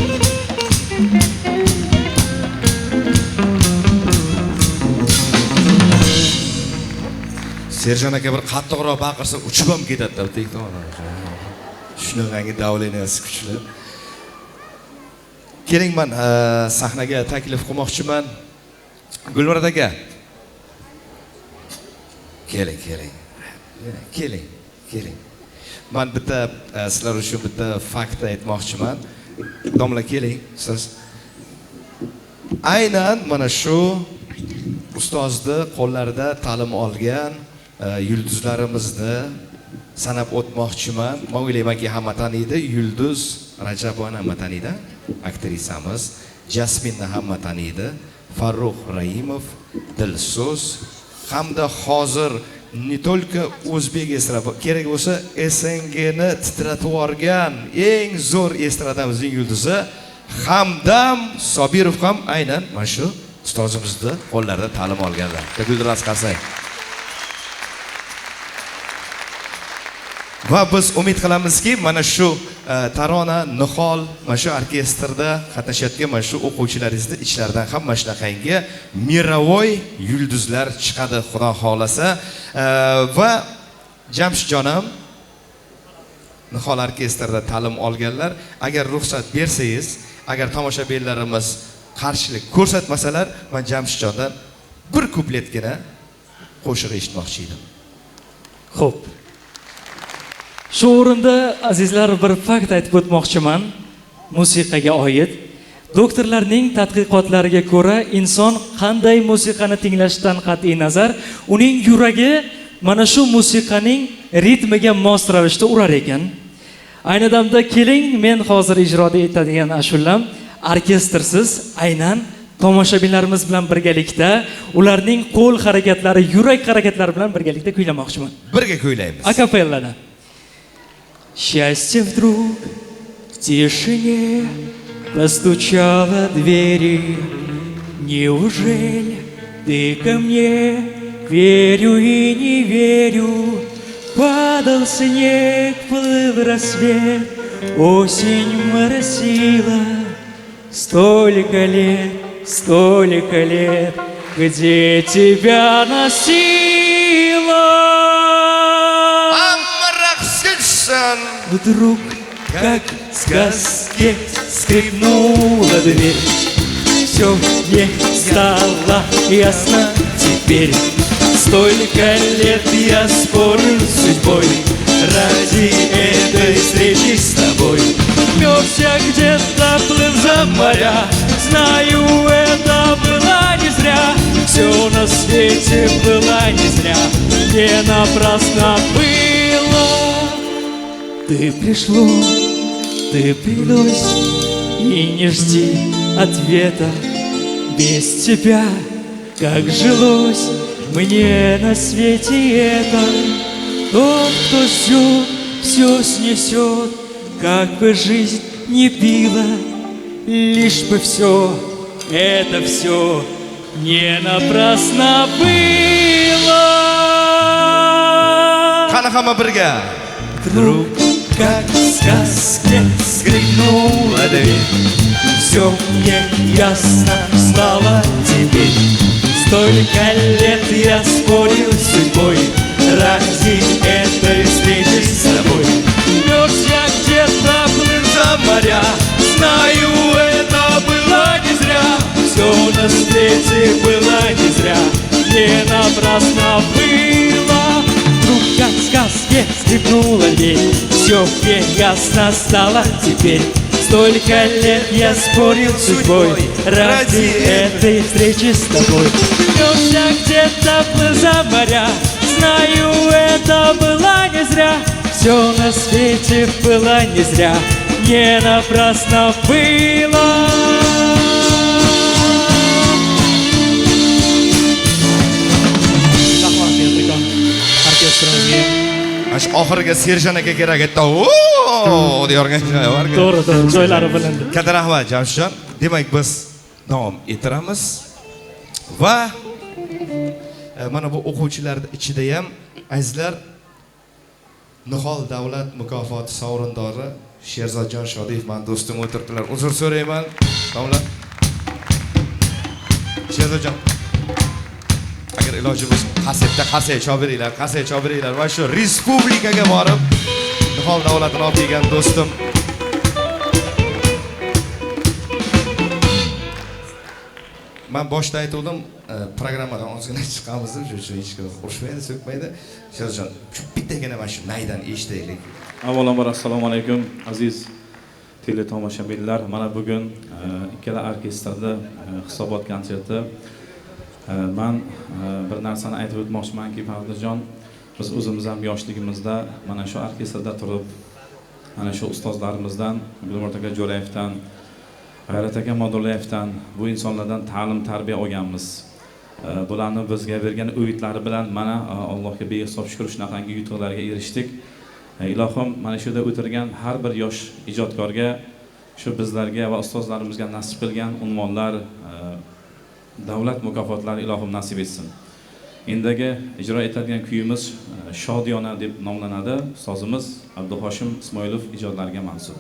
Serjon aka bir qattiqroq baqirsa uchib ham ketadi-da bitta. Shunaqangi davleniyasi kuchli. Keling, men sahnaga taklif qilmoqchiman. Gulmurod aka. Keling, keling. Keling, keling. Men bitta sizlar uchun bitta fakt aytmoqchiman. Domla keling, siz. Aynan mana shu ustozni qo'llarida ta'lim olgan yulduzlarimizni sanab o'tmoqchiman. Men o'ylaymanki, hamma taniydi. Yulduz Rajabovani hamma taniydi. Aktrisamiz. Jasminni hamma taniydi. Farruh Raimov, Dilso'z hamda hozir ne только o'zbek estrada, kerak bo'lsa SNGni titratib yuborgan eng zo'r estradamizning yulduzi Hamdam Sobirov ham aynan mana shu ustozimizni qo'llarida ta'lim olganlar. Guldiraz qarsak. Va biz umid qilamizki, mana shu Tarona, Nihol, mana shu orkestrda qatnashayotgan mana shu o'quvchilaringizni ichlaridan ham mana shunaqangi mirovoy yulduzlar chiqadi, Xudo xolasa. Va Jamshidjonim Nihol orkestrida ta'lim olganlar, agar ruxsat bersangiz, agar tomoshabinlarimiz qarshilik ko'rsatmasalar, men Jamshidjondan bir kupletgina qo'shiq eshitmoqchi edim. Xo'p. Shu o'rinda azizlar bir fakt aytib o'tmoqchiman musiqaga oid. Doktorlarning tadqiqotlariga ko'ra, inson qanday musiqani tinglashdan qat'iy nazar, uning yuragi mana shu musiqaning ritmiga mos ravishda urar ekan. Ayni damda keling, men hozir ijroda etadigan ashulam orkestrsiz, aynan tomoshabinlarimiz bilan birgalikda ularning qo'l harakatlari, yurak harakatlari bilan birgalikda kuylamoqchiman. Birga kuylaymiz. Акапеллада. Счастье вдруг в тишине постучало двери. Неужели ты ко мне? Верю и не верю. Падал снег, плыл рассвет, осень моросила. Столько лет, где тебя носила. Вдруг, как в сказке, скрипнула дверь. Все мне стало ясно теперь. Столько лет я спорю с судьбой ради этой встречи с тобой. Мерз я где-то, плыл за моря, знаю, это было не зря. Все на свете было не зря, не напрасно было. Ты пришлось, и не жди ответа. Без тебя, как жилось мне на свете это. Тот, кто ждет, все снесет, как бы жизнь не била, лишь бы все, это все не напрасно было. Qani hamma birga. Вдруг, как в сказке, скрипнула дверь. Все мне ясно стало теперь. Столько лет я спорил с судьбой ради этой встречи с тобой. Мерз я где-то, плыл за моря, знаю, это было не зря. Все на свете было не зря, не напрасно было. Вдруг как в сказке скрипнула дверь, все мне ясно стало теперь. Столько лет я спорил с судьбой ради этой встречи с тобой. Несся где-то, плыл за моря, знаю, это было не зря. Все на свете было не зря, не напрасно было. Mana shu oxiriga Serjan aka kerak edi. Oo, deyorgan joyi bor. To'g'ri, to'g'ri, joylari bilindi. Katta rahmat Jamshidjon. Demak biz davom ettiramiz va mana bu o'quvchilar ichida ham azizlar Nihol davlat mukofoti sovrindori Sherzodjon Shodiyev men do'stim o'tiribdilar. Uzr so'rayman. Domla. Sherzodjon. Agar iloji bo'lsa kasetda kaset chop beringlar va shu respublikaga borib Nihol davlatini olib kelgan do'stim. Men boshda aytdim, programmadan ozgina chiqamiz deb, shu hech kim urushmaydi, so'kmaydi. Sherzodjon, shu bittagina mana shu naydan eshitaylik. Avvalambor assalomu alaykum aziz teletomoshabinlar. Mana bugun ikkala orkestrda hisobot konserti. Men bir narsani aytib o'tmoqchimanki, Fardirjon, biz o'zimiz ham yoshligimizda mana shu orkestrda turib, mana shu ustozlarimizdan, Gulnur aka Jo'rayevdan, G'ayrat aka Modulayevdan, bu insonlardan ta'lim tarbiya olganmiz. Bularni bizga bergan o'yitlari bilan mana Allohga behisob shukr shunaqangi yutuqlarga erishdik. Ilohim mana shu yerda o'tirgan har bir yosh ijodkorga, shu bizlarga va ustozlarimizga nasib qilgan unvonlar, davlat mukofotlari ilohim nasib etsin. Endigi ijro etiladigan kuyimiz Shodiyona deb nomlanadi. Sozimiz Abduhoshim Ismoilov ijodlariga mansub.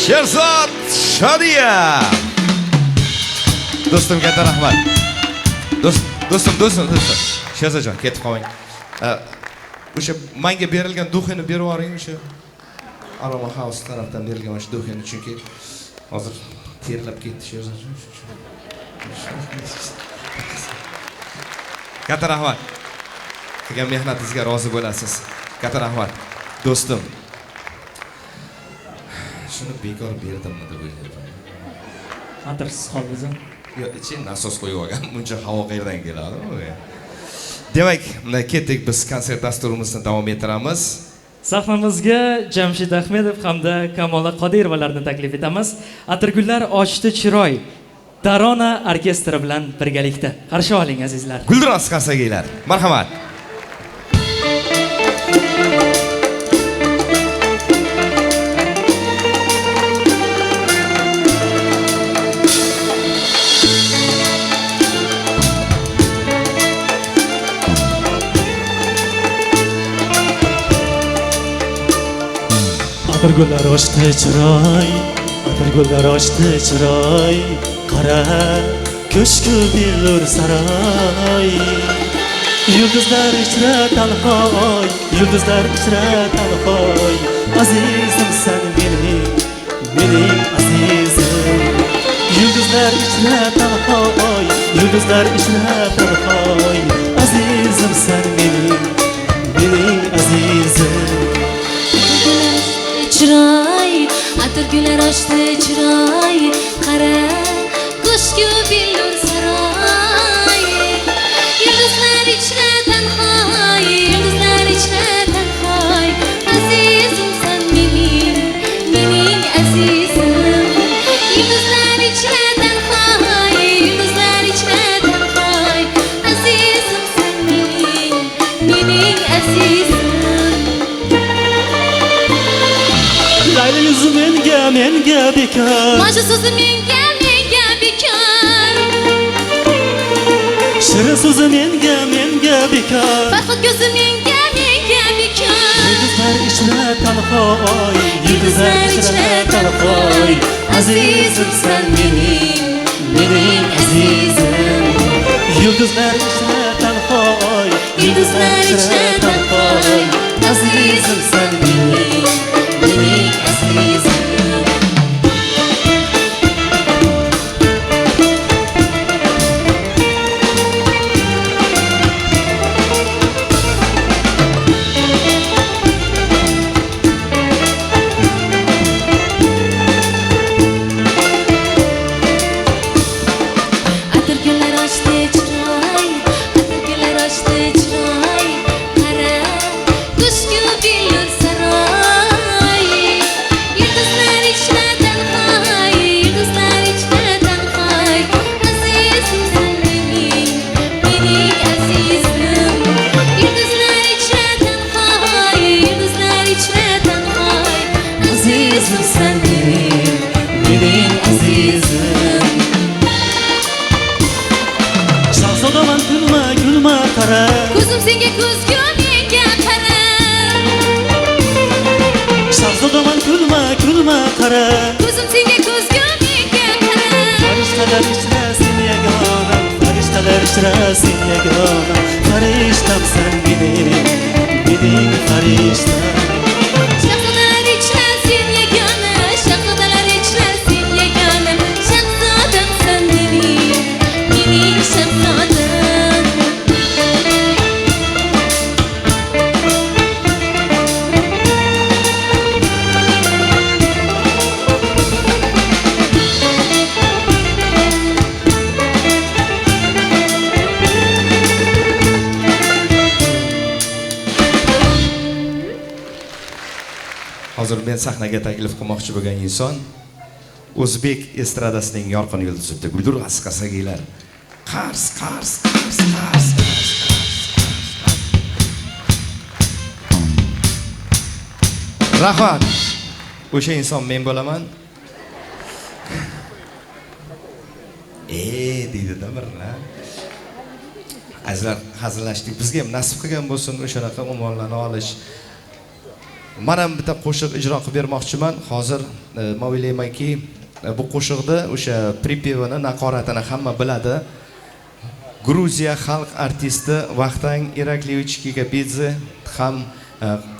Sherzod Shodiya. Do'stim katta rahmat. Do'stim. Sherzodjon, ketib qolmang. O'sha menga berilgan duxini berib yuboring o'sha Aroma House tarafdan berilgan o'sha duxini, chunki hozir terlab ketdi Sherzodjon. Katta rahmat. Qilgan mehnatingizga rozi bo'lasiz. Katta rahmat. Do'stim. Shuni bekor berdimmi deb o'ylayapman. Xatirsiz qoldingiz. Yo, iching nasos qo'yib olgan. Buncha havo qayerdan keladi? Demak, ketdik, biz konsert dasturimizni davom ettiramiz. Sahnamizga Jamshid Ahmedov hamda Kamola Qodirovalarni taklif etamiz. Atirgullar ochdi chiroy. Tarona orkestri bilan birgalikda. Qarshi oling azizlar. Guldiroz qarsagiylar. Marhamat. Atirgullar ochdi chiroy, atirgullar ochdi chiroy, qara ko'shku billur saroy. Yulduzlar ichra talhoy, yulduzlar ichra talhoy, azizim sen mening azizim. Yulduzlar ichra talhoy, yulduzlar ichra talhoy, azizim sen mening azizim. Chiroy, atirgullar ochdi chiroy, qara ko'shku billur saroy. Yulduzlar ichra tanhoy, yulduzlar ichra tanhoy, azizim sen mening azizim. Yulduzlar ichra tanhoy, yulduzlar ichra tanhoy, azizim sen mening azizim. Layla yüzü menga bekar, Maşa so'zi menga bekor. shirin so'zi menga bekar. Farhod ko'zi menga bekor. Yulduzlar ichra talhoy, yulduzlar ichra talhoy, azizim sen mening azizim. Yulduzlar ichra talhoy, yulduzlar ichra talhoy, azizim sen mening azizim. Atirgullar ochdi chiroy, atirgullar ochdi chiroy, qara ko'shku billur saroy. Yulduzlar ichra tanhoy, yulduzlar ichra tanhoy, azizim sen mening azizim. Yulduzlar ichra tanhoy, yulduzlar ichra tanhoy, azizim sen mening azizim. Shahzodaman kulma qara, Ko'zim senga ko'zgu menga qara. Shahzodaman kulma qara. Ko'zim senga ko'zgu menga qara. Farishtalar ichra sen yagona, farishtalar ichra sen yagona, farishtam sen mening farishtam. Shahzodalar ichra sen yagona, shahzodalar ichra sen yagona, shahzodam sen mening shahzodam. Hozir men sahnaga taklif qilmoqchi bo'lgan inson o'zbek estradasining yorqin yulduzi Guldiroz qarsagiylar. Qars. Rahmat. O'sha inson men bo'laman. Deydi-da birlar. Azizlar hazillashdik. Bizga ham nasib qilgan bo'lsin o'shanaqa umonlarni olish. Men ham bitta qo'shiq ijro qilib bermoqchiman. Hozir men o'ylaymanki, bu qo'shiqda o'sha pripevini, naqoratini hamma biladi. Gruziya xalq artisti Vaqtang Irakliyevich Kikabidze ham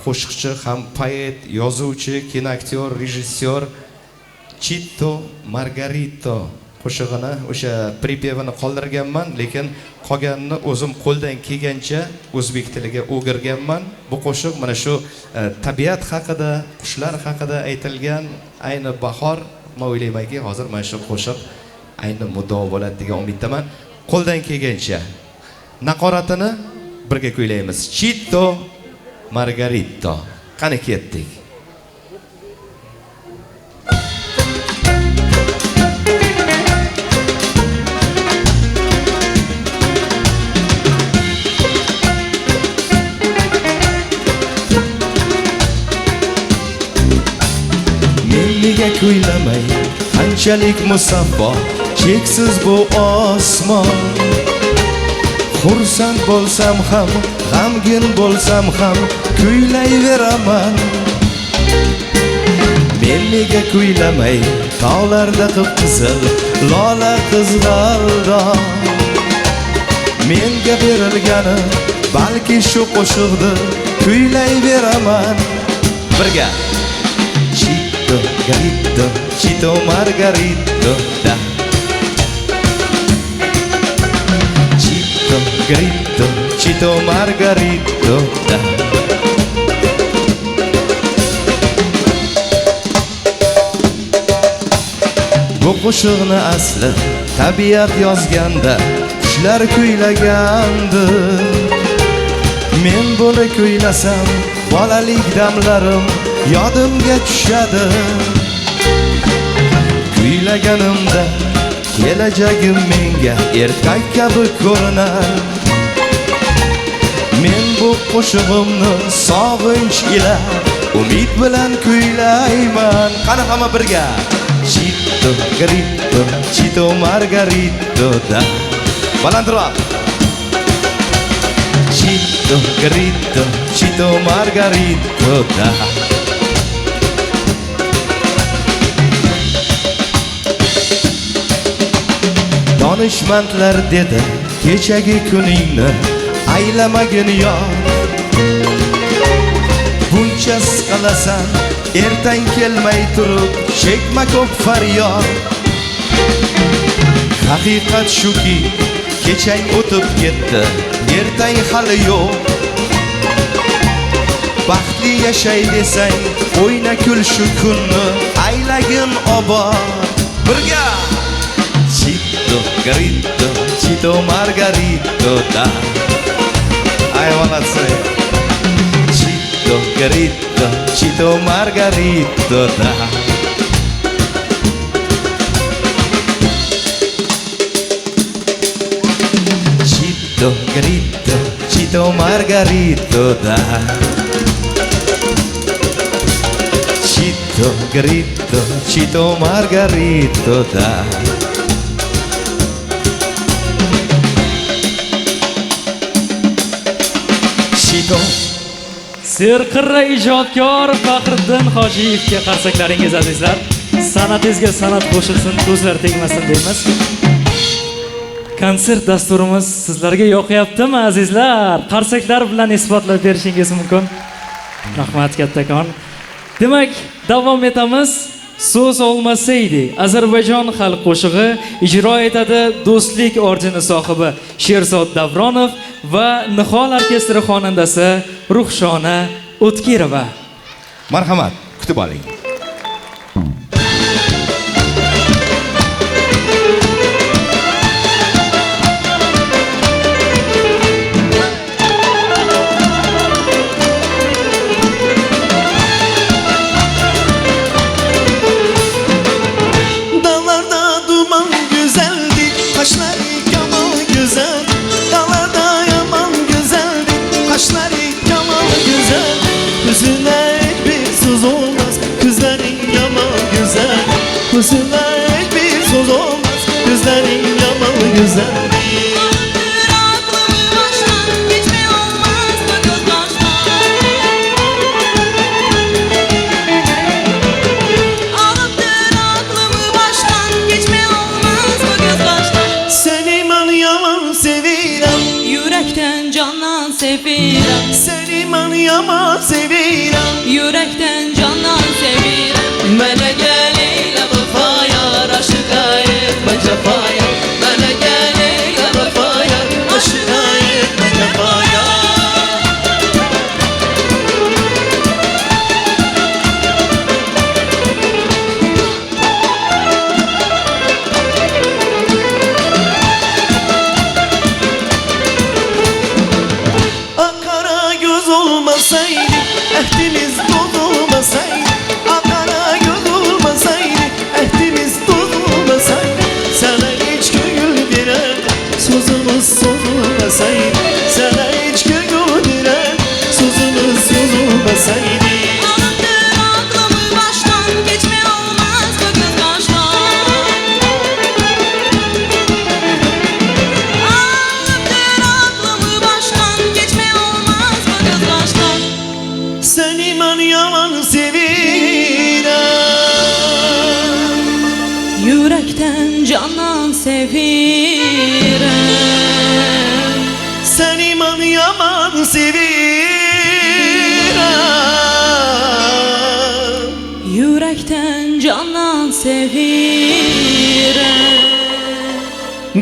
qo'shiqchi, ham poet, yozuvchi, kinoaktyor, rejissyor Chito Margarito qo'shig'ini o'sha pripevini qoldirganman, lekin qolganini o'zim qo'ldan kelgancha o'zbek tiliga o'girganman. Bu qo'shiq mana shu tabiat haqida, qushlar haqida aytilgan, ayni bahor. Men o'ylaymanki, hozir mana shu qo'shiq ayni muddao bo'ladi degan umiddaman. Qo'ldan kelgancha naqoratini birga kuylaymiz. Chito Margarito. Qani ketdik. Menga kuylamay qanchalik musaffo, cheksiz bu osmon. Xursand bo'lsam ham, g'amgin bo'lsam ham kuylayveraman. Menga kuylamay tog'larda qip-qizil lola qizg'aldoq. Menga berilgani balki shu qo'shiqni kuylayveraman. Birga Chito Garito, Chito Margarito da. Chito Garito, Chito Margarito da. Bu qo'shiqni asli tabiat yozganda, qushlar kuylagandi. Men buni kuylasam, bolalik damlarim yodimga tushadi. Kuylaganimda kelajagim menga erkak kabi ko'rinar. Men bu qo'shig'imni sog'inch ila umid bilan kuylayman. Qani hamma birga Chito Garito, Chito Margarito da. Balandroq. Chito Garito, Chito Margarito da. Donishmandlar dedi, kechagi kuningni aylamagin yor. Buncha siqalasan, ertang kelmay turib, chekma ko'p faryod. Haqiqat shuki, kechang o'tib ketdi, ertang hali yo'q. Baxtli yashay desang, o'yna kul shu kunni, aylagin obod. Birga Chito Garito, Chito Margarito da. Ay молодцы. Chito Garito, Chito Margarito da. Chito Garito, Chito Margarito da. Chito Garito, Chito Margarito da. Chito Serqirra ijodkor Faxriddin Hojiyevga qarsaklaringiz azizlar. Sanatingizga sanat qo'shilsin, ko'zlar tegmasin deymiz. Konsert dasturimiz sizlarga yoqyaptimi azizlar? Qarsaklar bilan isbotlab berishingiz mumkin. Rahmat kattakon. Demak, davom etamiz. So'z olmasaydi Ozarbayjon xalq qo'shig'i ijro etadi Do'stlik ordeni sohibi Sherzod Davronov va Nihol orkestri xonandasi Ruhshona O'tkirova. Marhamat, kutib oling. Kızılayık bir söz olmaz, gözlerin yaman güzel. Kaldır aklımı baştan, geçme olmaz mı göz baştan? yaman sevirəm Yürekten candan sevirem Mənə gəl eylə vəfaya Aşıqa etmə cəfaya Mənə gəl eylə vəfaya Aşıqa etmə cəfaya Akara göz olmasaydı Ehdimiz bozulmasaydı Akara göz olmasaydı Ehdimiz bozulmasaydı Sana hiç gönül veren Sözümüz sozulmasaydı Sana hiç gönül veren Sözümüz sozulmasaydı Alındır aklımı baştan Geçme olmaz bu kız kaştan Alındır aklımı baştan Geçme olmaz bu kız kaştan Seni ben yaman sevirəm Yürekten candan sevirem Seni ben yaman sevirəm Yürekten candan sevirem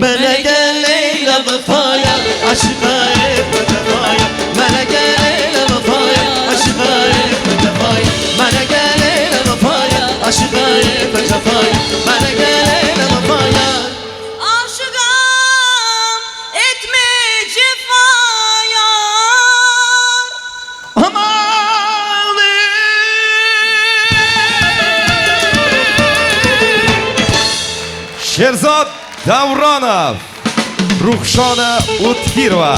Mənə gəl eylə vəfaya Aşıqa etmə cəfaya Mənə gəl eylə vəfaya Aşıqa etmə cəfaya Mənə gəl eylə vəfaya Aşıqa etmə cəfaya Mənə gəl eylə vəfaya Aşıkam etme cefaya Aman Sherzod Davronov, Ruhshona O'tkirova.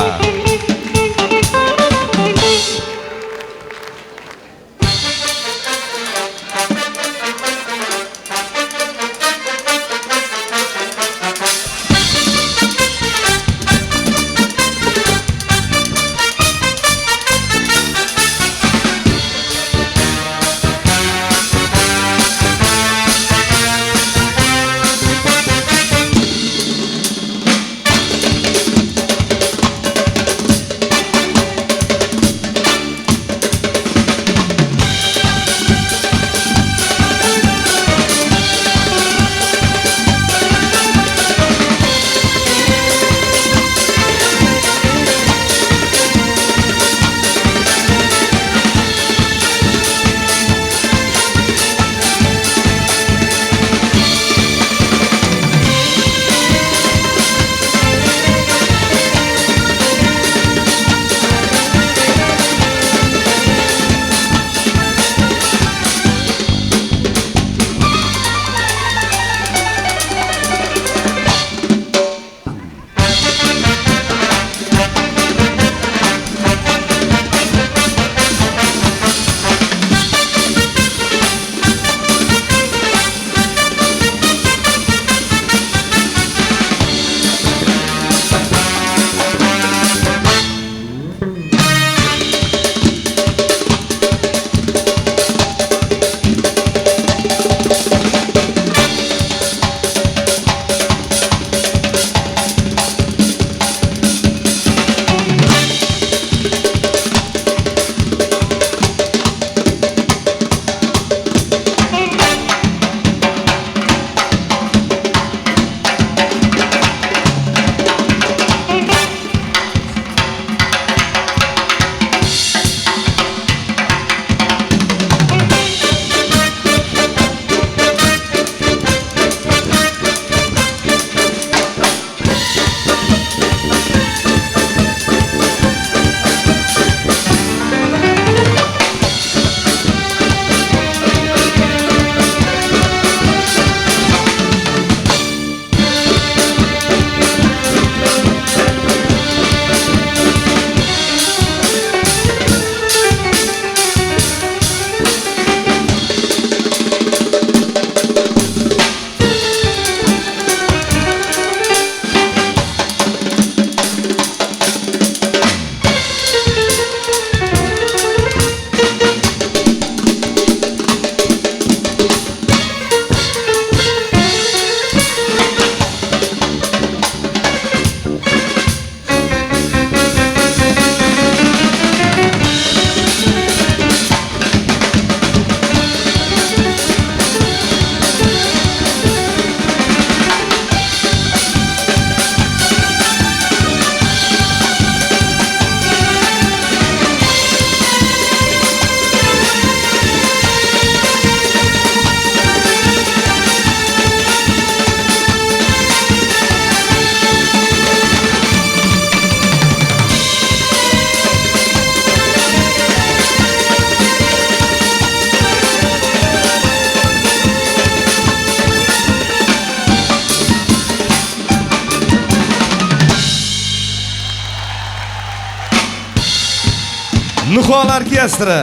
Nihol orkestri.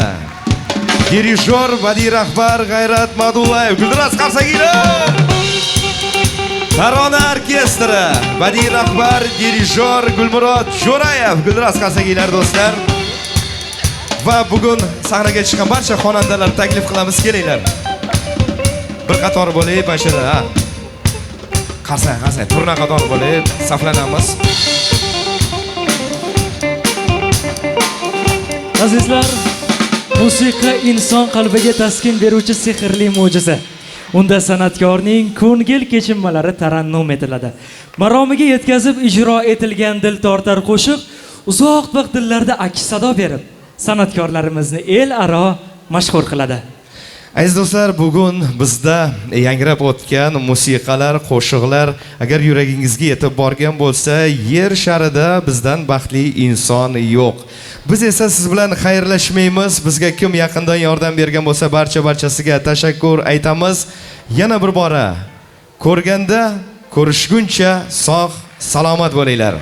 Dirijor badiiy rahbar G'ayrat Madullayev, Guldiraz Qarsakiylar. Tarona orkestri badiiy rahbar dirijor Gulmurod Jo'rayev, Guldiraz Qarsakiylar do'stlar. Va bugun sahnaga chiqqan barcha xonandalar taklif qilamiz, kelinglar. Bir qator bo'lib, mana shunda qarsak, turna qator bo'lib saflanamiz. Azizlar, musiqa inson qalbiga taskin beruvchi sehrli mo'jiza. Unda san'atkorning ko'ngil kechinmalari tarannum etiladi. Maromiga yetkazib ijro etilgan dil tortar qo'shiq uzoq vaqt dillarda aks sado berib, san'atkorlarimizni el aro mashhur qiladi. Aziz do'stlar, bugun bizda yangrab o'tgan musiqalar, qo'shiqlar agar yuragingizga yetib borgan bo'lsa, yer sharida bizdan baxtli inson yo'q. Biz esa siz bilan xayrlashmaymiz. Bizga kim yaqindan yordam bergan bo'lsa, barchasiga tashakkur aytamiz. Yana bir bora ko'rganda, ko'rishguncha sog', salomat bo'linglar.